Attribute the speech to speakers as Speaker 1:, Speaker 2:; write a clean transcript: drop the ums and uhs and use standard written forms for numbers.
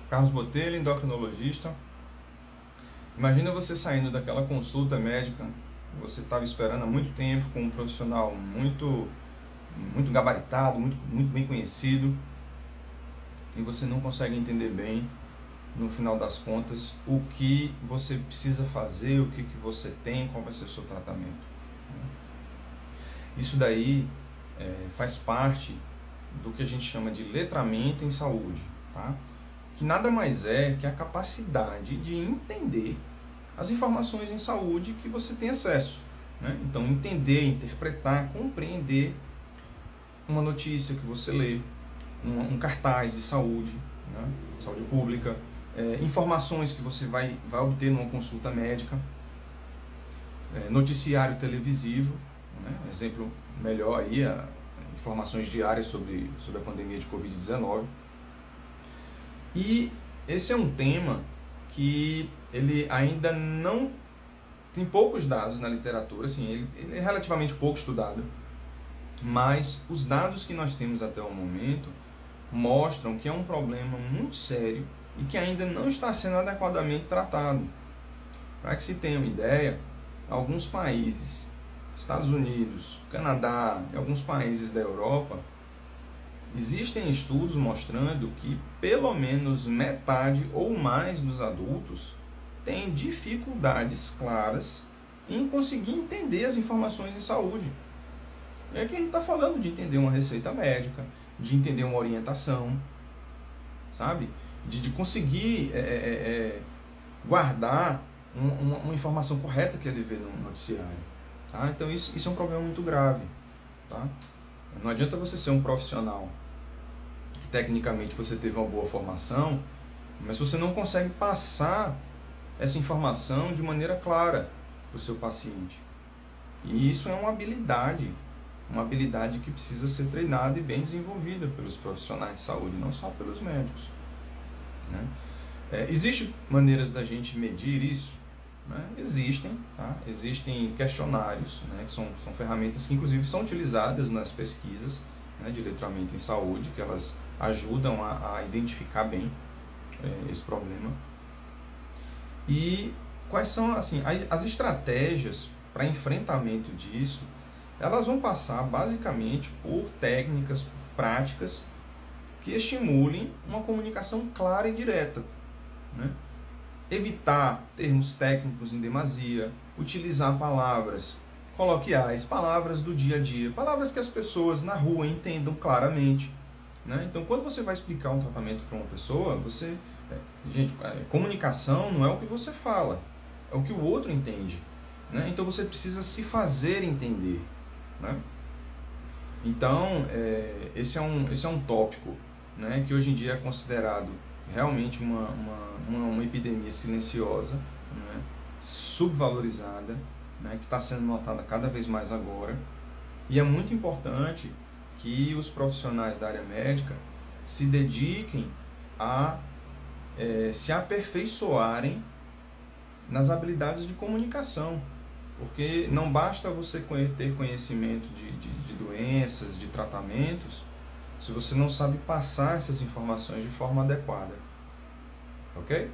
Speaker 1: Carlos Botelho, endocrinologista. Imagina você saindo daquela consulta médica, você estava esperando há muito tempo com um profissional muito gabaritado, muito bem conhecido, e você não consegue entender bem, no final das contas, o que você precisa fazer, o que você tem, qual vai ser o seu tratamento. Isso daí faz parte do que a gente chama de letramento em saúde, tá? Que nada mais é que a capacidade de entender as informações em saúde que você tem acesso, né? Então, entender, interpretar, compreender uma notícia que você lê, um cartaz de saúde, né? Saúde pública, informações que você vai obter numa consulta médica, noticiário televisivo, né? Exemplo melhor aí, informações diárias sobre a pandemia de Covid-19. E esse é um tema que ele ainda não tem poucos dados na literatura, assim, ele é relativamente pouco estudado, mas os dados que nós temos até o momento mostram que é um problema muito sério e que ainda não está sendo adequadamente tratado. Para que se tenha uma ideia, alguns países, Estados Unidos, Canadá e alguns países da Europa, existem estudos mostrando que pelo menos metade ou mais dos adultos tem dificuldades claras em conseguir entender as informações em saúde. E aqui a gente está falando de entender uma receita médica, de entender uma orientação, sabe? De conseguir guardar uma informação correta que ele vê no noticiário. Tá? Então isso é um problema muito grave. Tá? Não adianta você ser um profissional que tecnicamente você teve uma boa formação, mas você não consegue passar essa informação de maneira clara para o seu paciente. E isso é uma habilidade que precisa ser treinada e bem desenvolvida pelos profissionais de saúde, não só pelos médicos. Né? Existem maneiras da gente medir isso? Né? Existem, tá? Existem questionários, né? Que são ferramentas que inclusive são utilizadas nas pesquisas, né, de letramento em saúde, que elas ajudam a identificar bem esse problema. E quais são assim, as estratégias para enfrentamento disso? Elas vão passar basicamente por técnicas, por práticas que estimulem uma comunicação clara e direta, né? Evitar termos técnicos em demasia, utilizar palavras coloquiais, palavras do dia a dia, palavras que as pessoas na rua entendam claramente, né? Então, quando você vai explicar um tratamento para uma pessoa, comunicação não é o que você fala, é o que o outro entende, né? Então, você precisa se fazer entender, né? Então, esse é um tópico, né, que hoje em dia é considerado realmente uma epidemia silenciosa, né, subvalorizada, né, que está sendo notada cada vez mais agora. E é muito importante que os profissionais da área médica se dediquem a se aperfeiçoarem nas habilidades de comunicação. Porque não basta você ter conhecimento de doenças, de tratamentos, se você não sabe passar essas informações de forma adequada. Ok?